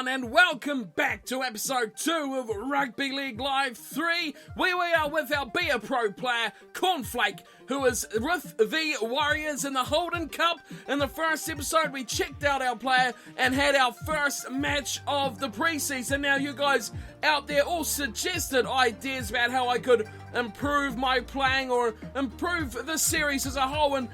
and welcome back to episode 2 of Rugby League Live 3, where we are with our Be A Pro player, Flake, who is with the Warriors in the Holden Cup. In the first episode, we checked out our player and had our first match of the preseason. Now, you guys out there all suggested ideas about how I could improve my playing or improve the series as a whole, and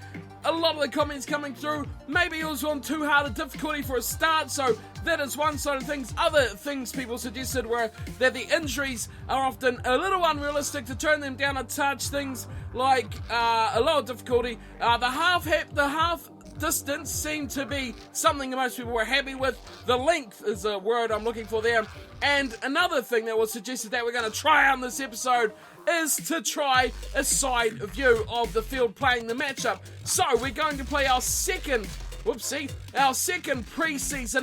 a lot of the comments coming through, maybe it was on too hard a difficulty for a start, so that is one side of things. Other things people suggested were that the injuries are often a little unrealistic, to turn them down a touch. Things like a lower difficulty. The half distance seemed to be something that most people were happy with. The length is a word I'm looking for there. And another thing that was suggested that we're going to try out in this episode is to try a side view of the field playing the matchup. So we're going to play our second preseason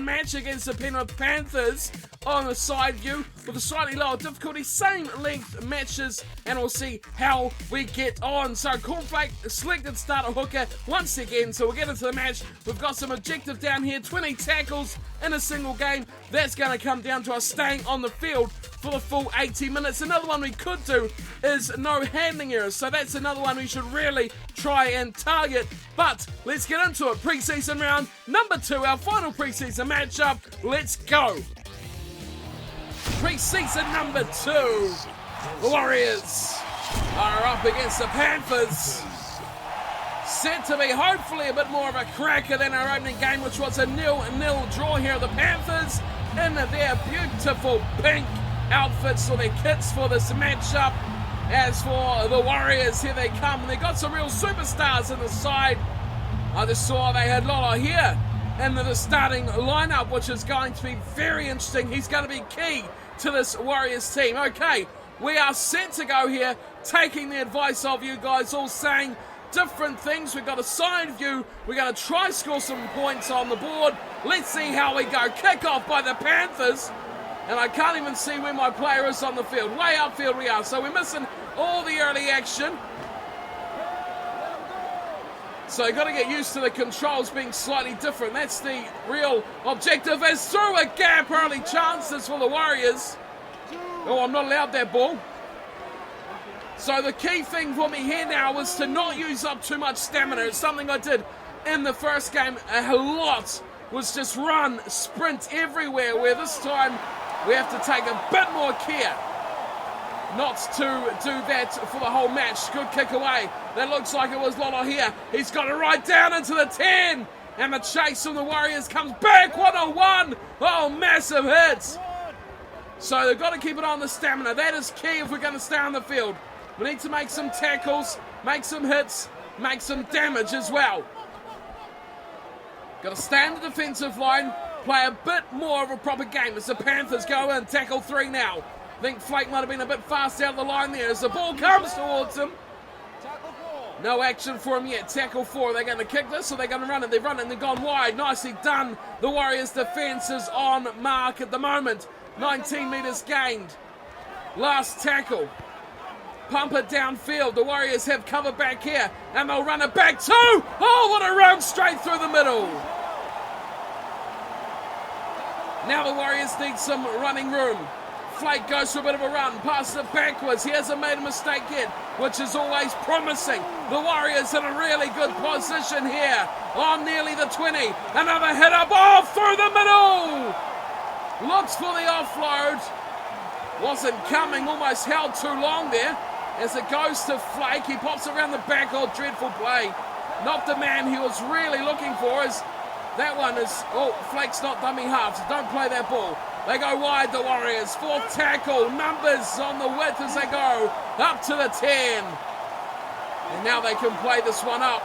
match against the Penrith Panthers on the side view with a slightly lower difficulty, same length matches, and we'll see how we get on. So Flake selected starter hooker once again, so we'll get into the match. We've got some objective down here, 20 tackles in a single game. That's going to come down to us staying on the field for the full 80 minutes. Another one we could do is no handling errors, so that's another one we should really try and target. But let's get into it. Preseason round number 2, our final preseason matchup. Let's go. Preseason number 2. The Warriors are up against the Panthers. Set to be hopefully a bit more of a cracker than our opening game, which was a 0-0 draw here. The Panthers in their beautiful pink outfits or their kits for this matchup. As for the Warriors, here they come. They got some real superstars in the side. I just saw they had Lola here in the starting lineup, which is going to be very interesting. He's going to be key to this Warriors team. Okay, we are set to go here, taking the advice of you guys all saying different things. We've got a side view. We're going to try score some points on the board. Let's see how we go. Kick off by the Panthers. And I can't even see where my player is on the field. Way upfield we are. So we're missing all the early action. So you've got to get used to the controls being slightly different. That's the real objective. As through a gap, early chances for the Warriors. Oh, I'm not allowed that ball. So the key thing for me here now is to not use up too much stamina. It's something I did in the first game a lot. Was just run, sprint everywhere, where this time we have to take a bit more care not to do that for the whole match. Good kick away. That looks like it was Lola here. He's got it right down into the 10. And the chase from the Warriors comes back. 1-on-1. Oh, massive hits. So they've got to keep it on the stamina. That is key if we're going to stay on the field. We need to make some tackles, make some hits, make some damage as well. Got to stay on the defensive line, play a bit more of a proper game as the Panthers go in. Tackle 3 now. I think Flake might have been a bit fast out of the line there as the ball comes towards him. No action for him yet. Tackle 4. They're going to kick this or they're going to run it. They've run it and they've gone wide. Nicely done. The Warriors' defense is on mark at the moment. 19 metres gained. Last tackle. Pump it downfield. The Warriors have cover back here and they'll run it back too. Oh, what a run straight through the middle. Now the Warriors need some running room. Flake goes for a bit of a run, passes it backwards. He hasn't made a mistake yet, which is always promising. The Warriors in a really good position here on nearly the 20. Another hit up, oh, through the middle. Looks for the offload. Wasn't coming, almost held too long there. As it goes to Flake, he pops it around the back. Oh, dreadful play. Not the man he was really looking for. That one is, oh, Flake's not dummy half, so don't play that ball. They go wide, the Warriors. 4th tackle, numbers on the width as they go up to the 10. And now they can play this one up.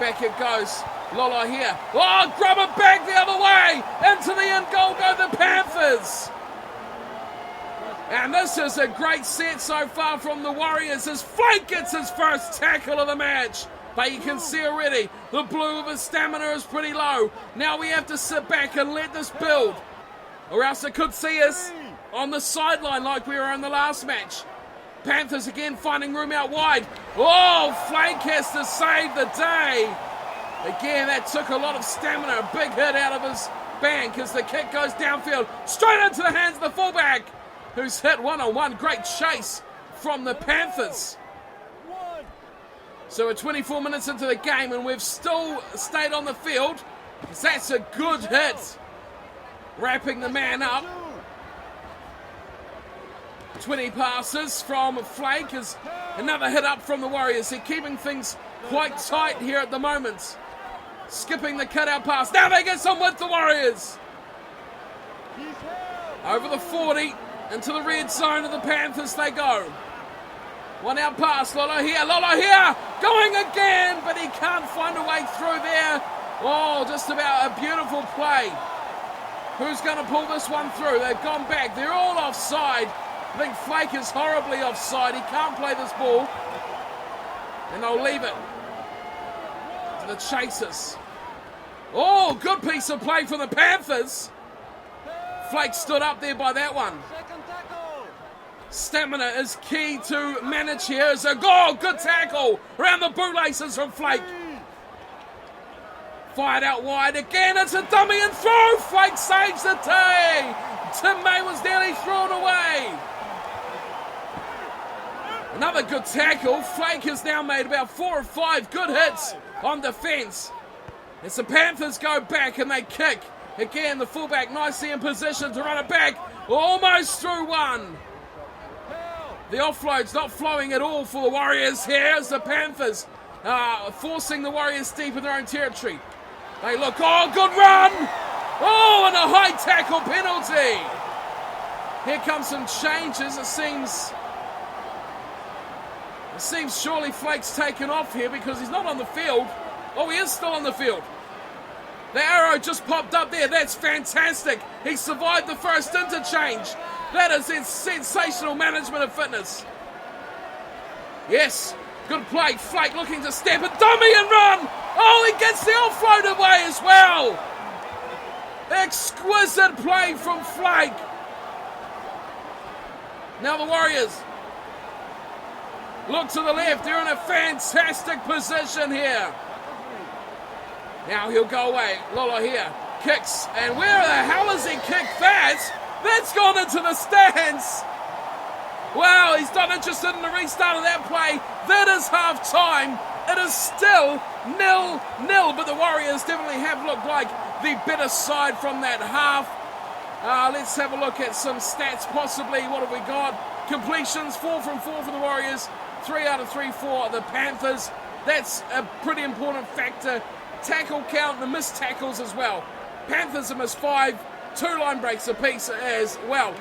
Back it goes. Lola here. Oh, grab it back the other way. Into the end goal go the Panthers. And this is a great set so far from the Warriors as Flake gets his first tackle of the match. But you can see already the blue of his stamina is pretty low. Now we have to sit back and let this build, or else it could see us on the sideline like we were in the last match. Panthers again finding room out wide. Oh, Flake has to save the day. Again, that took a lot of stamina. A big hit out of his bank as the kick goes downfield, straight into the hands of the fullback, who's hit one-on-one. Great chase from the Panthers. So we're 24 minutes into the game and we've still stayed on the field. That's a good hit. Wrapping the man up. 20 passes from Flake is another hit up from the Warriors. They're keeping things quite tight here at the moment. Skipping the cutout pass. Now they get some with the Warriors. Over the 40 into the red zone of the Panthers they go. One out pass, Lolo here, going again, but he can't find a way through there. Oh, just about a beautiful play. Who's going to pull this one through? They've gone back, they're all offside. I think Flake is horribly offside, he can't play this ball. And they'll leave it to the chasers. Oh, good piece of play from the Panthers. Flake stood up there by that one. Stamina is key to manage here. As a goal, good tackle around the bootlaces from Flake. Fired out wide again. It's a dummy and throw. Flake saves the day. Tim May was nearly thrown away. Another good tackle. Flake has now made about 4 or 5 good hits on defence. As the Panthers go back and they kick. Again, the fullback nicely in position to run it back. Almost through one. The offload's not flowing at all for the Warriors here as the Panthers forcing the Warriors deep in their own territory. They look, oh, good run! Oh, and a high tackle penalty! Here comes some changes. It seems surely Flake's taken off here because he's not on the field. Oh, he is still on the field. The arrow just popped up there. That's fantastic. He survived the first interchange. That is sensational management of fitness. Yes, good play. Flake looking to step a dummy and run. Oh, he gets the offload away as well. Exquisite play from Flake. Now the Warriors look to the left. They're in a fantastic position here. Now he'll go away. Lolo here kicks. And where the hell has he kicked that? That's gone into the stands. Wow, he's not interested in the restart of that play. That is half time. It is still 0-0, but the Warriors definitely have looked like the better side from that half. Let's have a look at some stats possibly. What have we got? Completions, 4 from 4 for the Warriors, 3 out of 3 for the Panthers. That's a pretty important factor. Tackle count and the missed tackles as well. Panthers have missed 5. 2 line breaks apiece as well.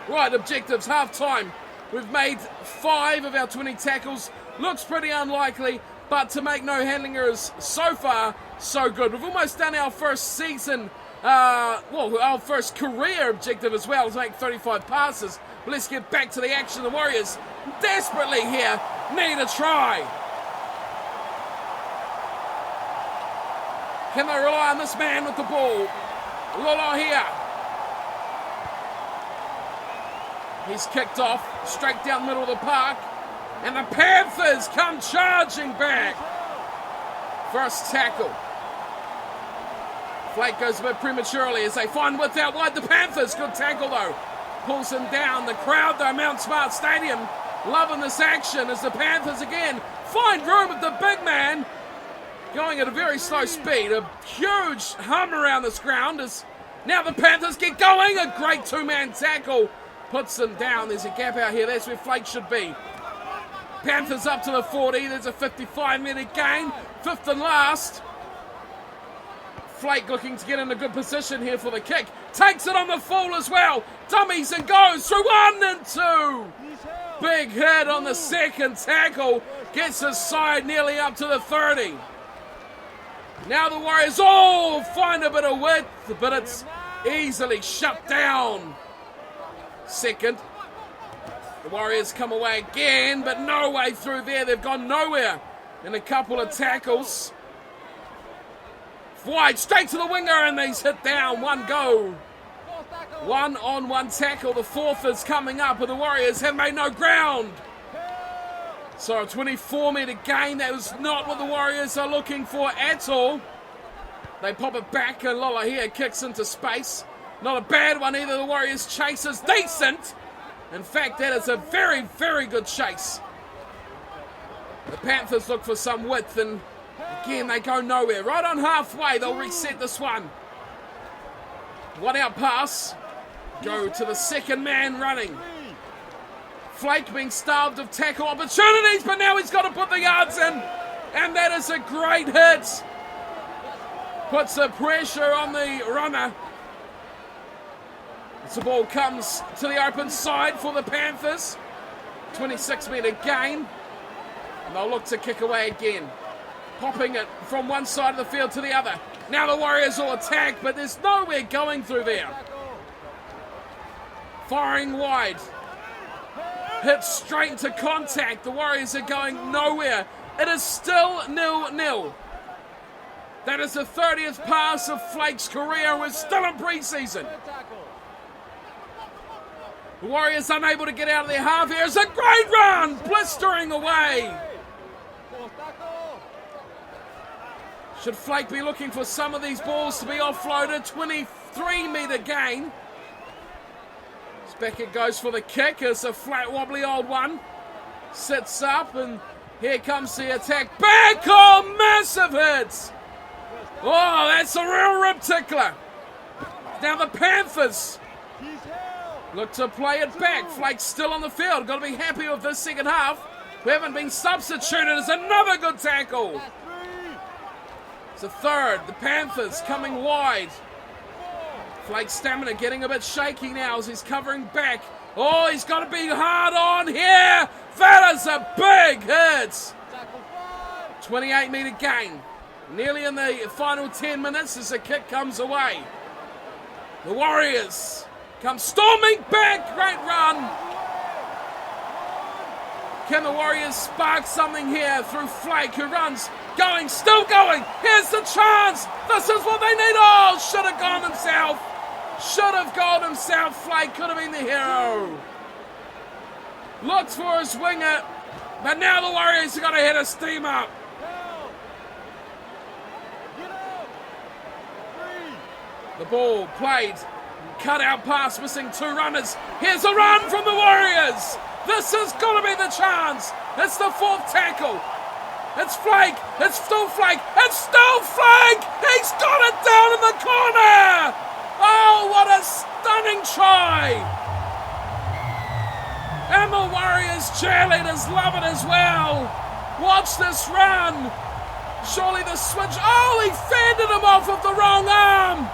Right, objectives, half time. We've made 5 of our 20 tackles. Looks pretty unlikely, but to make no handling errors so far, so good. We've almost done our first season, our first career objective as well, to make 35 passes. But let's get back to the action. The Warriors desperately here need a try. Can they rely on this man with the ball? Lolo here. He's kicked off straight down the middle of the park. And the Panthers come charging back. First tackle. Flake goes a bit prematurely as they find width out wide. The Panthers, good tackle though. Pulls him down. The crowd though, Mount Smart Stadium, loving this action as the Panthers again find room with the big man. Going at a very slow speed. A huge hum around this ground as now the Panthers get going. A great 2-man tackle. Puts them down. There's a gap out here. That's where Flake should be. Panthers up to the 40. There's a 55-minute gain. 5th and last. Flake looking to get in a good position here for the kick. Takes it on the full as well. Dummies and goes through 1 and 2. Big hit on the second tackle. Gets his side nearly up to the 30. Now the Warriors find a bit of width, but it's easily shut down. Second. The Warriors come away again, but no way through there. They've gone nowhere in a couple of tackles. Wide, straight to the winger, and he's hit down. 1 go. 1-on-1 tackle. The 4th is coming up, but the Warriors have made no ground. So a 24-metre gain. That was not what the Warriors are looking for at all. They pop it back and Lola here kicks into space. Not a bad one either. The Warriors chase is decent. In fact, that is a very, very good chase. The Panthers look for some width and again they go nowhere. Right on halfway, they'll reset this one. One out pass. Go to the second man running. Flake being starved of tackle opportunities, but now he's got to put the yards in. And that is a great hit. Puts the pressure on the runner. As the ball comes to the open side for the Panthers. 26-metre gain. And they'll look to kick away again. Popping it from one side of the field to the other. Now the Warriors will attack, but there's nowhere going through there. Firing wide. Hit straight into contact. The Warriors are going nowhere. It is still 0-0. That is the 30th pass of Flake's career. We're still in pre-season. The Warriors unable to get out of their half. Here's a great run, blistering away. Should Flake be looking for some of these balls to be offloaded? 23-metre gain. Beckett goes for the kick. It's a flat, wobbly old one. Sits up, and here comes the attack. Back! Oh, massive hits! Oh, that's a real rib tickler. Now the Panthers look to play it back. Flake's still on the field. Got to be happy with this second half. We haven't been substituted. It's another good tackle. It's a third. The Panthers coming wide. Flake's stamina getting a bit shaky now as he's covering back. Oh, he's got to be hard on here. That is a big hit. 28-metre gain. Nearly in the final 10 minutes as the kick comes away. The Warriors come storming back. Great run. Can the Warriors spark something here through Flake, who runs, going, still going. Here's the chance. This is what they need. Oh, should have gone himself. Should have gone himself. Flake could have been the hero. Looks for his winger, but now the Warriors have got to hit a steam up. The ball played, cut out pass, missing two runners. Here's a run from the Warriors. This has got to be the chance. It's the fourth tackle. It's Flake. It's still Flake. It's still Flake. He's got it down in the corner. Oh, what a stunning try. And the Warriors cheerleaders love it as well. Watch this run. Surely the switch. Oh, he fended him off with the wrong arm.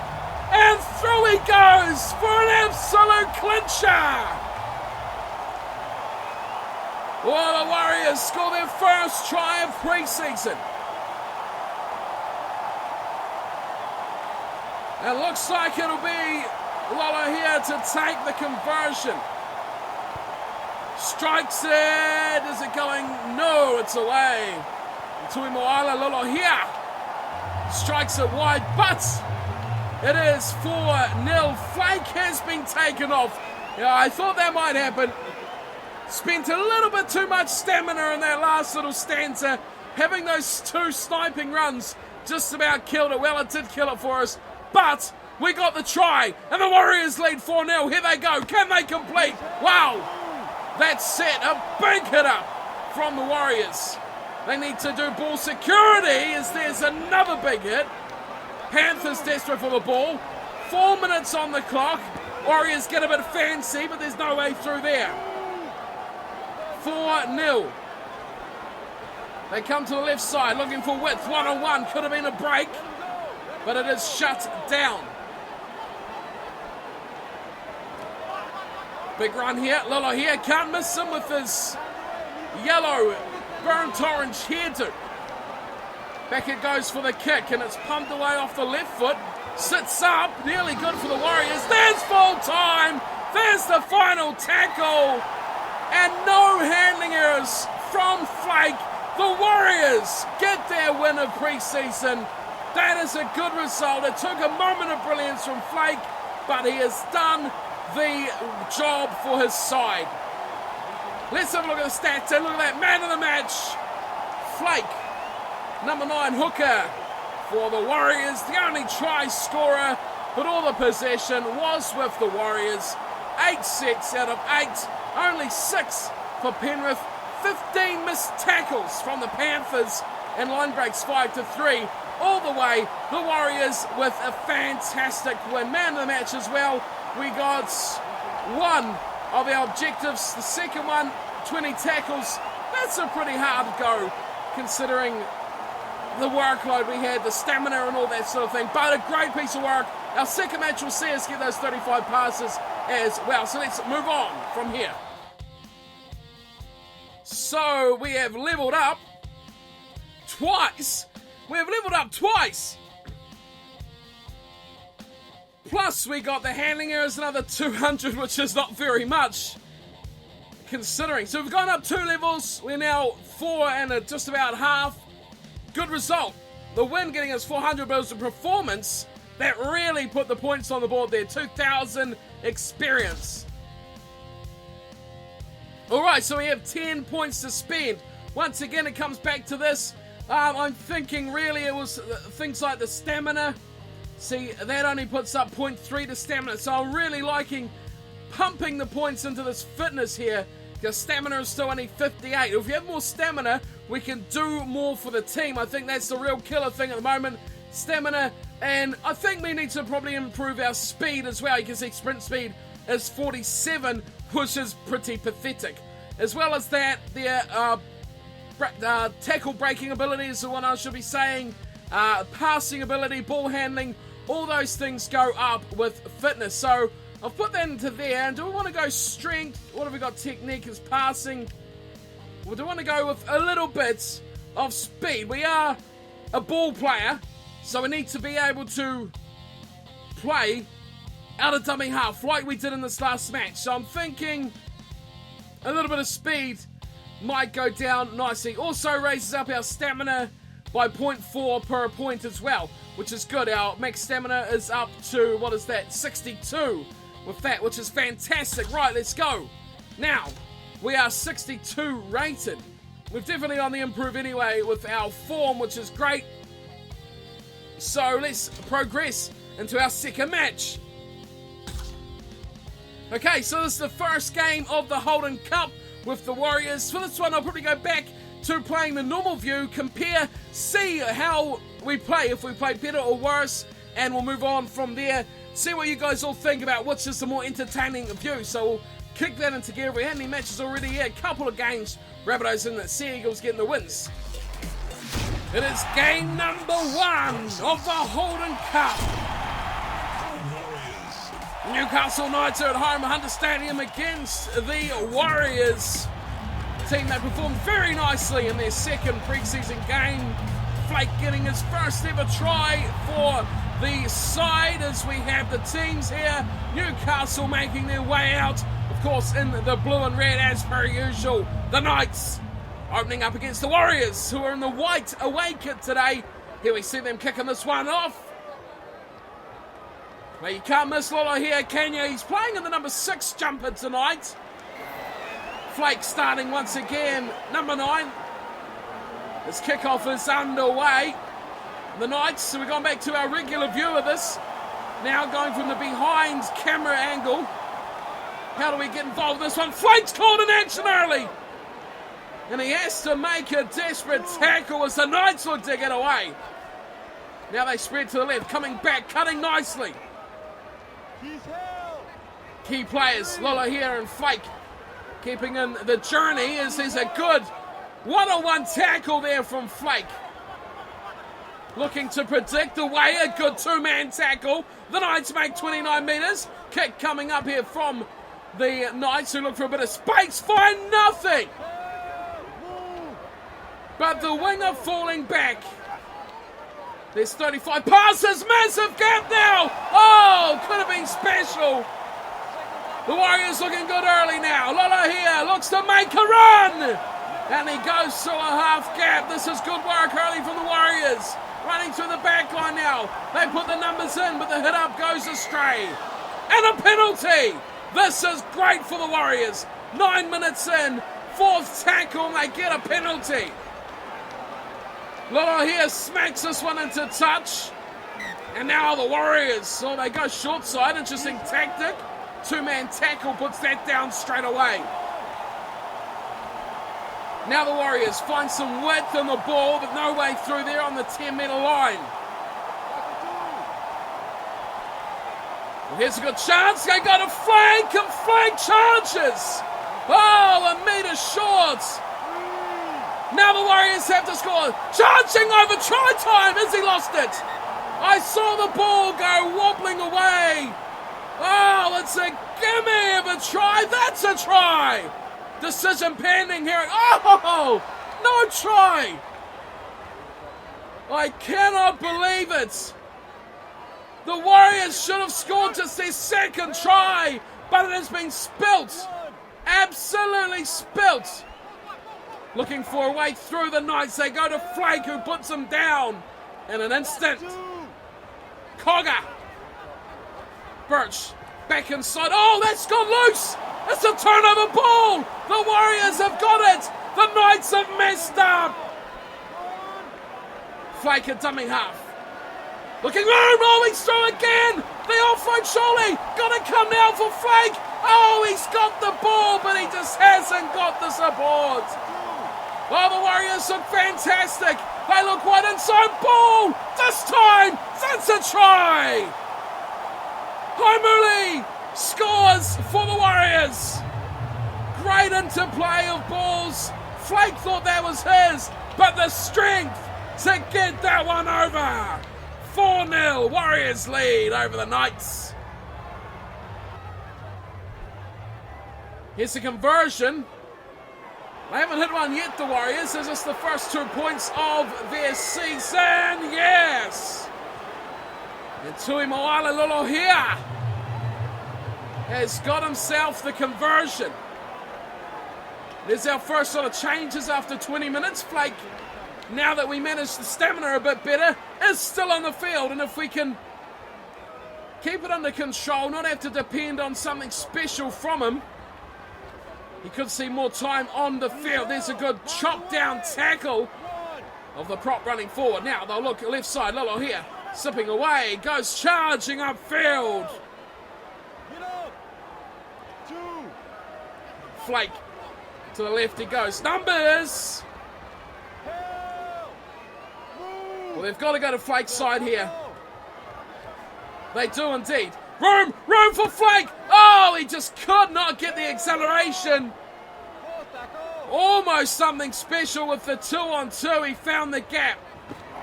And through he goes for an absolute clincher. Well, the Warriors score their first try of pre-season. It looks like it'll be Lola here to take the conversion. Strikes it. Is it going? No, it's away. Tui Moala Lola here. Strikes it wide, but it is 4-0. Flake has been taken off. Yeah, I thought that might happen. Spent a little bit too much stamina in that last little stanza. Having those two sniping runs just about killed it. Well, it did kill it for us. But we got the try. And the Warriors lead 4-0. Here they go. Can they complete? Wow. That's set. A big hitter from the Warriors. They need to do ball security as there's another big hit. Panthers desperate for the ball. 4 minutes on the clock. Warriors get a bit fancy, but there's no way through there. 4-0. They come to the left side looking for width. 1-on-1. Could have been a break, but it is shut down. Big run here. Lolo here. Can't miss him with his yellow burnt orange hairdo. Back it goes for the kick, and it's pumped away off the left foot. Sits up. Nearly good for the Warriors. There's full time. There's the final tackle. And no handling errors from Flake. The Warriors get their win of pre-season. That is a good result. It took a moment of brilliance from Flake, but he has done the job for his side. Let's have a look at the stats and look at that man of the match. Flake, number 9 hooker, for the Warriors. The only try scorer, but all the possession was with the Warriors. 8 sets out of 8, only 6 for Penrith. 15 missed tackles from the Panthers, and line breaks 5-3. All the way, the Warriors with a fantastic win. Man of the match as well. We got one of our objectives. The second one, 20 tackles. That's a pretty hard go, considering the workload we had, the stamina and all that sort of thing. But a great piece of work. Our second match will see us get those 35 passes as well. So let's move on from here. So we have leveled up twice. Plus we got the handling errors, another 200, which is not very much considering. So we've gone up 2 levels. We're now 4 and just about half. Good result. The win getting us 400, but it was the performance that really put the points on the board there. 2,000 experience. Alright, so we have 10 points to spend. Once again, it comes back to this. I'm thinking really it was things like the stamina. See, that only puts up 0.3 to stamina. So I'm really liking pumping the points into this fitness here, because stamina is still only 58. If we have more stamina, we can do more for the team. I think that's the real killer thing at the moment. Stamina, and I think we need to probably improve our speed as well. You can see sprint speed is 47, which is pretty pathetic. As well as that, their tackle breaking ability is the one I should be saying. Passing ability, ball handling, all those things go up with fitness. So I've put that into there. And do we want to go strength? What have we got? Technique is passing. Well, do we want to go with a little bit of speed? We are a ball player, so we need to be able to play out of dummy half like we did in this last match. So I'm thinking a little bit of speed might go down nicely. Also raises up our stamina by 0.4 per point as well, which is good. Our max stamina is up to, what is that, 62 with that, which is fantastic. Right, let's go. Now, we are 62 rated. We've definitely on the improve anyway with our form, which is great. So let's progress into our second match. Okay, so this is the first game of the Holden Cup with the Warriors. For this one, I'll probably go back to playing the normal view, compare, see how we play, if we play better or worse, and we'll move on from there. See what you guys all think about which is the more entertaining view. So we'll kick that into gear. We had any matches already? Yeah, a couple of games. Rabbitohs and the Sea Eagles getting the wins. It is game number 1 of the Holden Cup. Newcastle Knights are at home at Hunter Stadium against the Warriors. Team that performed very nicely in their second pre-season game. Flake getting his first ever try for the side as we have the teams here. Newcastle making their way out, of course, in the blue and red as per usual. The Knights opening up against the Warriors, who are in the white away kit today. Here we see them kicking this one off. Well, you can't miss Lolo here, can you? He's playing in the number 6 jumper tonight. Flake starting once again, number 9. This kickoff is underway. The Knights, so we've gone back to our regular view of this. Now going from the behind camera angle. How do we get involved in this one? Flake's called in action early. And he has to make a desperate tackle as the Knights look to get away. Now they spread to the left, coming back, cutting nicely. Key players, Lolo here and Flake, keeping in the journey as there's a good one-on-one tackle there from Flake. Looking to predict away, a good 2-man tackle. The Knights make 29 metres. Kick coming up here from the Knights, who look for a bit of space, find nothing. But the winger falling back. There's 35 passes, massive gap now. Oh, could have been special. The Warriors looking good early now. Lolo here looks to make a run. And he goes through a half gap. This is good work early from the Warriors. Running through the back line now. They put the numbers in, but the hit up goes astray. And a penalty. This is great for the Warriors. 9 minutes in, 4th tackle, and they get a penalty. Lolo here smacks this one into touch. And now the Warriors, so they go short side. Interesting tactic. Two-man tackle puts that down straight away. Now the Warriors find some width on the ball, but no way through there on the 10-metre line. Well, here's a good chance. They got a Flake, and Flake charges. Oh, a metre short. Now the Warriors have to score. Charging over try time as he lost it. I saw the ball go wobbling away. Oh, it's a gimme of a try. That's a try. Decision pending here. Oh, no try. I cannot believe it. The Warriors should have scored just their second try, but it has been spilt. Absolutely spilt. Looking for a way through the Knights. They go to Flake, who puts them down in an instant. Cogger. Birch back inside. Oh, that's gone loose. It's a turnover ball. The Warriors have got it. The Knights have messed up. Flake at dummy half. Looking room. Oh, he's through again. The offload surely. Got to come now for Flake. Oh, he's got the ball, but he just hasn't got the support. Oh, the Warriors look fantastic. They look wide inside. Ball. This time, that's a try. Haimuli scores for the Warriors. Great interplay of balls. Flake thought that was his, but the strength to get that one over. 4-0, Warriors lead over the Knights. Here's the conversion. They haven't hit one yet, the Warriors. Is this the first 2 points of their season? Yes. And Tui Moala Lolo here has got himself the conversion. There's our first sort of changes after 20 minutes. Flake, now that we managed the stamina a bit better, is still on the field. And if we can keep it under control, not have to depend on something special from him, he could see more time on the field. There's a good chop down tackle of the prop running forward. Now they'll look left side. Lolo here, sipping away, goes charging upfield. Flake to the left he goes. Numbers! Well, they've got to go to Flake's side here. They do indeed. Room for Flake! Oh, he just could not get the acceleration. Almost something special with the 2-on-2. He found the gap.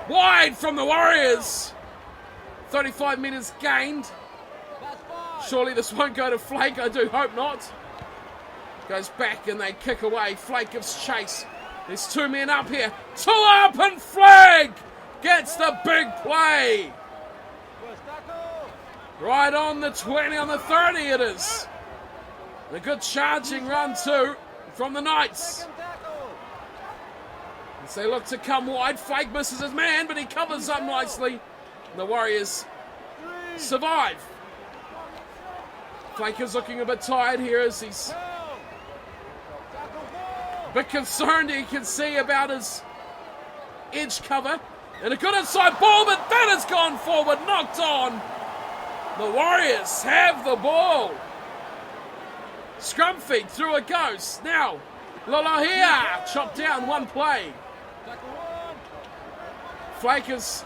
Wide from the Warriors. 35 metres gained. Surely this won't go to Flake, I do hope not. Goes back and they kick away. Flake gives chase. There's 2 men up here. 2 up and Flake gets the big play. Right on the 20, on the 30 it is. A good charging run too from the Knights. As they look to come wide, Flake misses his man, but he covers up nicely. The Warriors survive. Flake is looking a bit tired here as he's a bit concerned, you can see, about his edge cover. And a good inside ball, but that has gone forward, knocked on. The Warriors have the ball. Scrum feed through it goes. Now, Lolo here, chopped down, 1 play. Flake is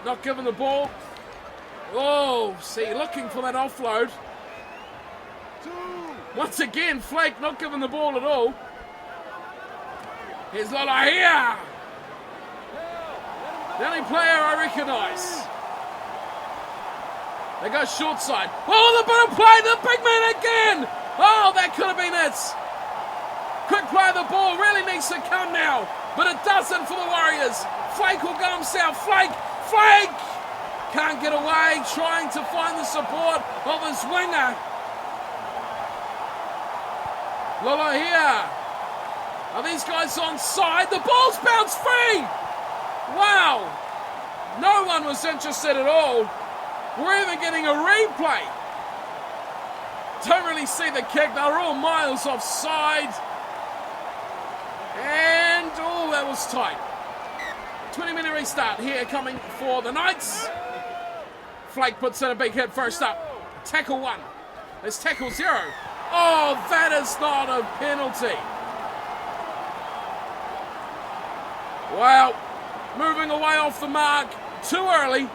not given the ball. Oh, see, looking for that offload. Once again, Flake not given the ball at all. Here's Lolo here. The only player I recognise. They go short side. Oh, the bit of play, the big man again. Oh, that could have been it. Quick play of the ball, really needs to come now. But it doesn't for the Warriors. Flake will go himself. Flake. Can't get away, trying to find the support of his winger. Lolo here. Are these guys on side? The ball's bounced free. Wow. No one was interested at all. We're even getting a replay. Don't really see the kick. They're all miles offside. And, oh, that was tight. 20-minute restart here coming for the Knights. Flake puts in a big hit first up. Tackle 1. There's tackle 0. Oh, that is not a penalty. Wow. Moving away off the mark too early.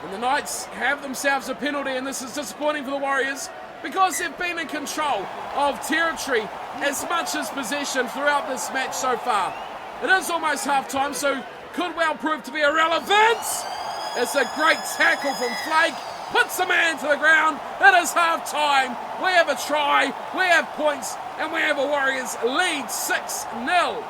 And the Knights have themselves a penalty, and this is disappointing for the Warriors because they've been in control of territory as much as possession throughout this match so far. It is almost half-time, so could well prove to be irrelevant. It's a great tackle from Flake. Puts the man to the ground. It is half-time. We have a try, we have points, and we have a Warriors lead 6-0.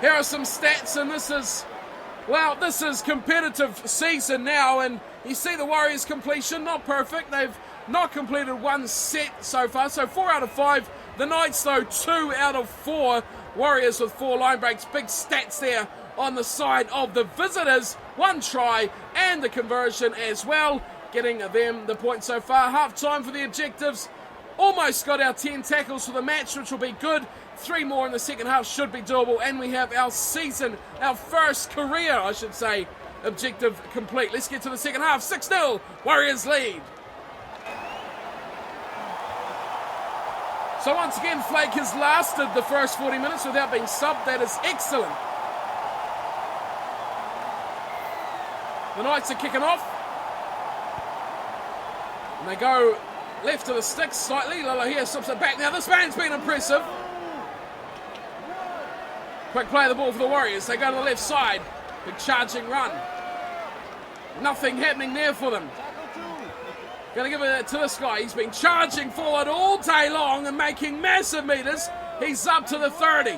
Here are some stats, and this is competitive season now, and you see the Warriors' completion, not perfect. They've not completed one set so far, so 4 out of 5. The Knights, though, 2 out of 4. Warriors with 4 line breaks. Big stats there on the side of the visitors. 1 try and the conversion as well, getting them the point so far. Half time for the objectives. Almost got our 10 tackles for the match, which will be good. 3 more in the second half should be doable, and we have our season, our first career, I should say, objective complete. Let's get to the second half. 6-0, Warriors lead. So once again, Flake has lasted the first 40 minutes without being subbed. That is excellent. The Knights are kicking off. And they go left to the sticks slightly. Lala here slips it back. Now this man's been impressive. Quick play of the ball for the Warriors. They go to the left side. Big charging run. Nothing happening there for them. Going to give it to this guy. He's been charging forward all day long and making massive meters. He's up to the 30.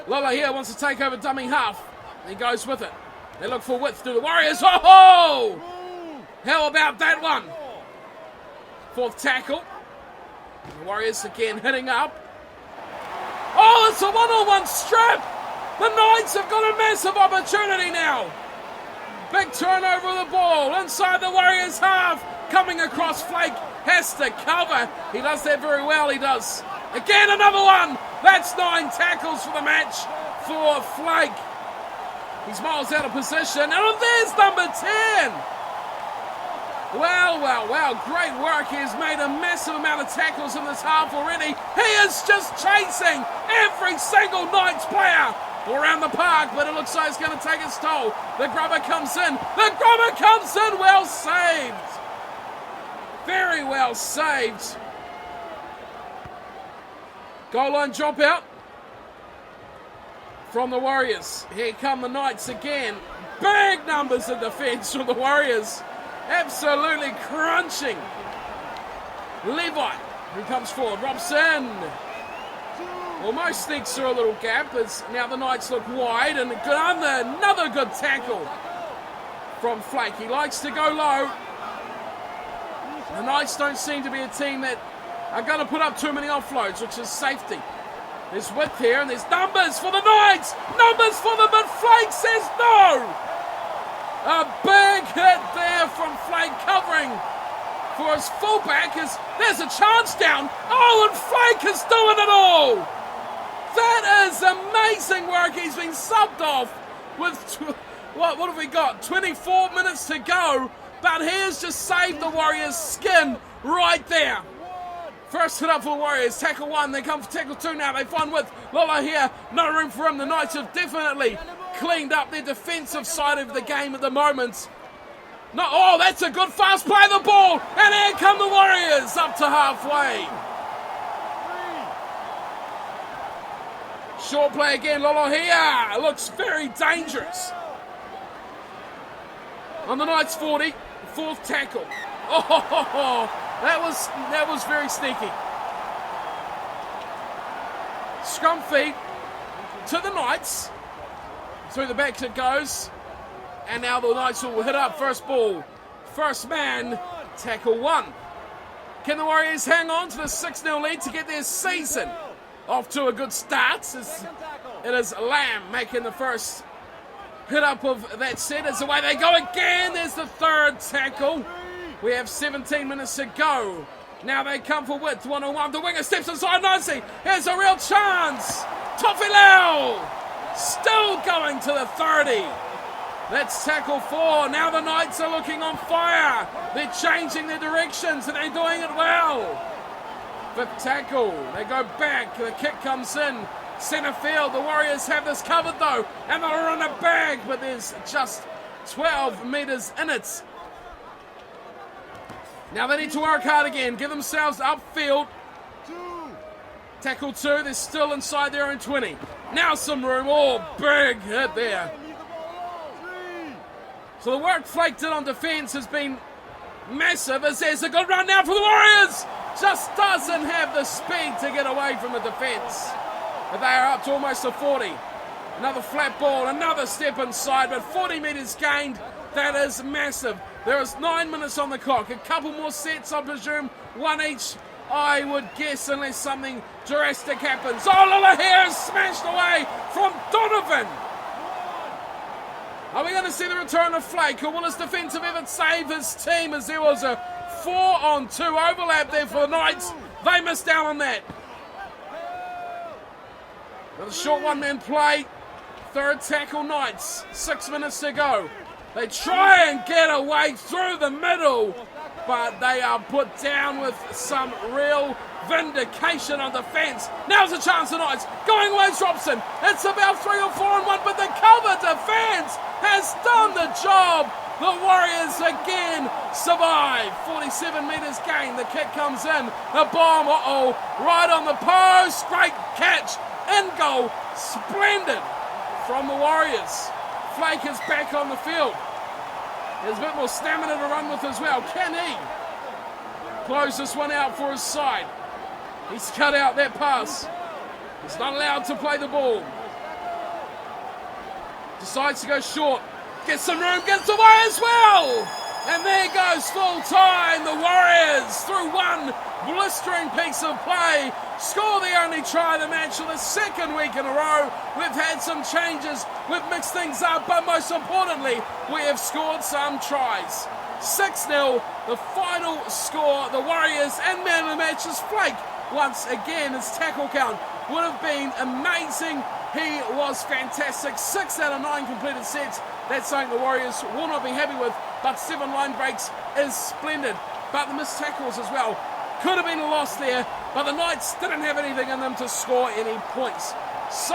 Lola here wants to take over dummy half. He goes with it. They look for width to the Warriors. Oh! How about that one? 4th tackle. The Warriors again hitting up. Oh, it's a one-on-one strip. The Knights have got a massive opportunity now. Big turnover of the ball inside the Warriors half. Coming across, Flake has to cover. He does that very well, he does. Again, another one. That's 9 tackles for the match for Flake. He's miles out of position. And there's number 10. Well, great work. He has made a massive amount of tackles in this half already. He is just chasing every single Knights player around the park, but it looks like it's going to take its toll. The grubber comes in. Well saved. Very well saved. Goal line dropout from the Warriors. Here come the Knights again. Big numbers of defence from the Warriors. Absolutely crunching. Levi, who comes forward. Robson almost sneaks through a little gap as now the Knights look wide, and another good tackle from Flake. He likes to go low. The Knights don't seem to be a team that are going to put up too many offloads, which is safety. There's width here, and there's numbers for the Knights. Numbers for them, but Flake says no. A big hit there from Flake, covering for his fullback. There's a chance down. Oh, and Flake is doing it all. That is amazing work. He's been subbed off with, what have we got? 24 minutes to go. But he has just saved the Warriors' skin right there. First hit up for the Warriors. Tackle 1. They come for tackle 2 now. They find width. Lola here. No room for him. The Knights have definitely cleaned up their defensive side of the game at the moment. No, oh, that's a good fast play of the ball. And here come the Warriors up to halfway. Short play again. Lola here. Looks very dangerous. On the Knights 40. 4th tackle. Oh, that was very sneaky. Scrum feed to the Knights. Through the backs it goes. And now the Knights will hit up first ball. First man, tackle 1. Can the Warriors hang on to the 6-0 lead to get their season off to a good start? It is Lamb making the first hit up of that set. As the way they go again. There's the 3rd tackle. We have 17 minutes to go. Now they come for width. 1-on-1. The winger steps inside nicely. Here's a real chance. Tofilau Still going to the 30. That's tackle 4. Now the Knights are looking on fire. They're changing their directions and they're doing it well. 5th tackle. They go back. The kick comes in. Centre field. The Warriors have this covered though. And they're on a bag, but there's just 12 metres in it. Now they need to work hard again. Get themselves upfield. Tackle 2. They're still inside their own 20. Now some room. Oh, big hit there. So the work Flake did on defence has been massive, as there's a good run now for the Warriors. Just doesn't have the speed to get away from the defence. But they are up to almost a 40. Another flat ball, another step inside, but 40 metres gained. That is massive. There is 9 minutes on the clock. A couple more sets, I presume. 1 each, I would guess, unless something drastic happens. Oh, Lilla here is smashed away from Donovan. Are we going to see the return of Flake, or will his defensive effort save his team, as there was a 4-on-2 overlap there for the Knights? They missed out on that. Another short one-man play. 3rd tackle Knights. 6 minutes to go. They try and get away through the middle, but they are put down with some real vindication on defence. Now's a chance for Knights. Going away, Robson. It's about 3 or 4 on 1, but the cover defence has done the job. The Warriors again survive. 47 metres gain. The kick comes in. The bomb, right on the post. Great catch. In goal. Splendid from the Warriors. Flake is back on the field. There's a bit more stamina to run with as well. Can he close this one out for his side? He's cut out that pass. He's not allowed to play the ball. Decides to go short. Gets some room, gets away as well. And there goes full time. The Warriors, through one blistering piece of play, score the only try of the match for the 2nd week in a row. We've had some changes, we've mixed things up, but most importantly, we have scored some tries. 6-0, the final score. The Warriors, and man of the match is Flake. Once again, his tackle count would have been amazing. He was fantastic. 6 out of 9 completed sets. That's something the Warriors will not be happy with, but 7 line breaks is splendid. But the missed tackles as well could have been a loss there, but the Knights didn't have anything in them to score any points. So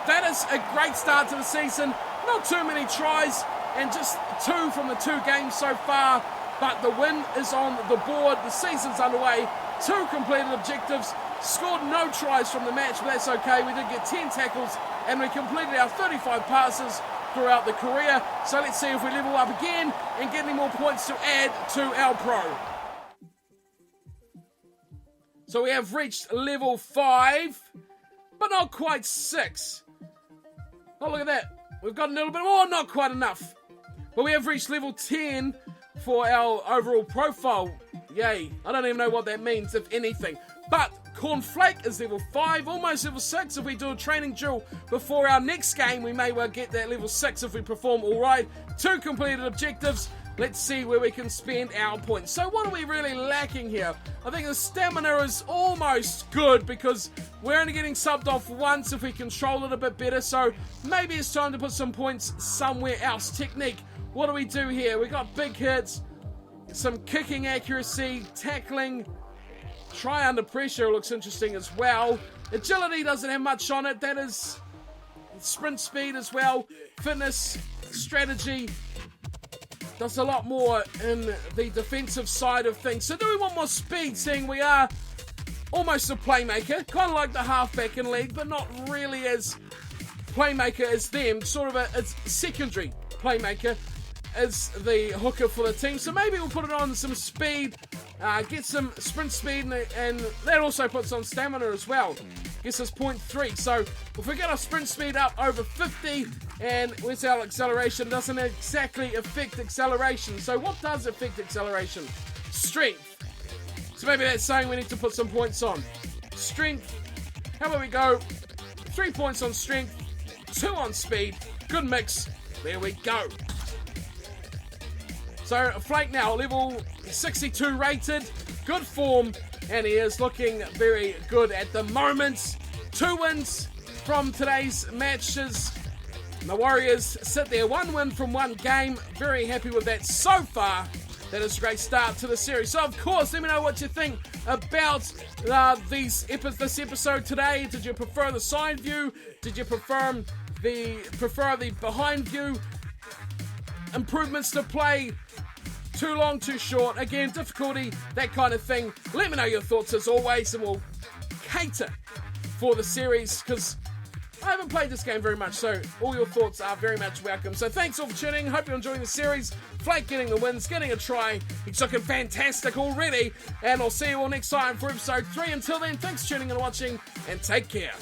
that is a great start to the season. Not too many tries, and just 2 from the 2 games so far, but the win is on the board. The season's underway. 2 completed objectives. Scored no tries from the match, but that's okay. We did get 10 tackles, and we completed our 35 passes throughout the career. So let's see if we level up again and get any more points to add to our pro. So we have reached level 5, but not quite 6. Oh, look at that. We've got a little bit more, not quite enough. But we have reached level 10 for our overall profile. Yay. I don't even know what that means, if anything. But Cornflake is level 5, almost level 6. If we do a training drill before our next game, we may well get that level 6 if we perform all right. 2 completed objectives. Let's see where we can spend our points. So what are we really lacking here? I think the stamina is almost good, because we're only getting subbed off once if we control it a bit better. So maybe it's time to put some points somewhere else. Technique. What do we do here? We got big hits, some kicking accuracy, tackling. Try under pressure looks interesting as well. Agility doesn't have much on it. That is sprint speed as well. Fitness, strategy. Does a lot more in the defensive side of things. So do we want more speed, seeing we are almost a playmaker? Kind of like the halfback in league, but not really as playmaker as them. Sort of a secondary playmaker as the hooker for the team. So maybe we'll put it on some speed, get some sprint speed, and that also puts on stamina as well. Gets us 0.3. So if we get our sprint speed up over 50, and where's our acceleration? Doesn't exactly affect acceleration. So what does affect acceleration? Strength. So maybe that's saying we need to put some points on. Strength. How about we go 3 points on strength, 2 on speed. Good mix. There we go. So Flake now, level 62 rated, good form, and he is looking very good at the moment. 2 wins, from today's matches. The Warriors sit there, 1 win from 1 game. Very happy with that so far. That is a great start to the series. So, of course, let me know what you think about this episode today. Did you prefer the side view? Did you prefer the behind view? Improvements to play? Too long, too short? Again, difficulty, that kind of thing. Let me know your thoughts as always, and we'll cater for the series, because I haven't played this game very much, so all your thoughts are very much welcome. So thanks all for tuning. Hope you're enjoying the series. Flake getting the wins, getting a try. He's looking fantastic already. And I'll see you all next time for episode 3. Until then, thanks for tuning and watching, and take care.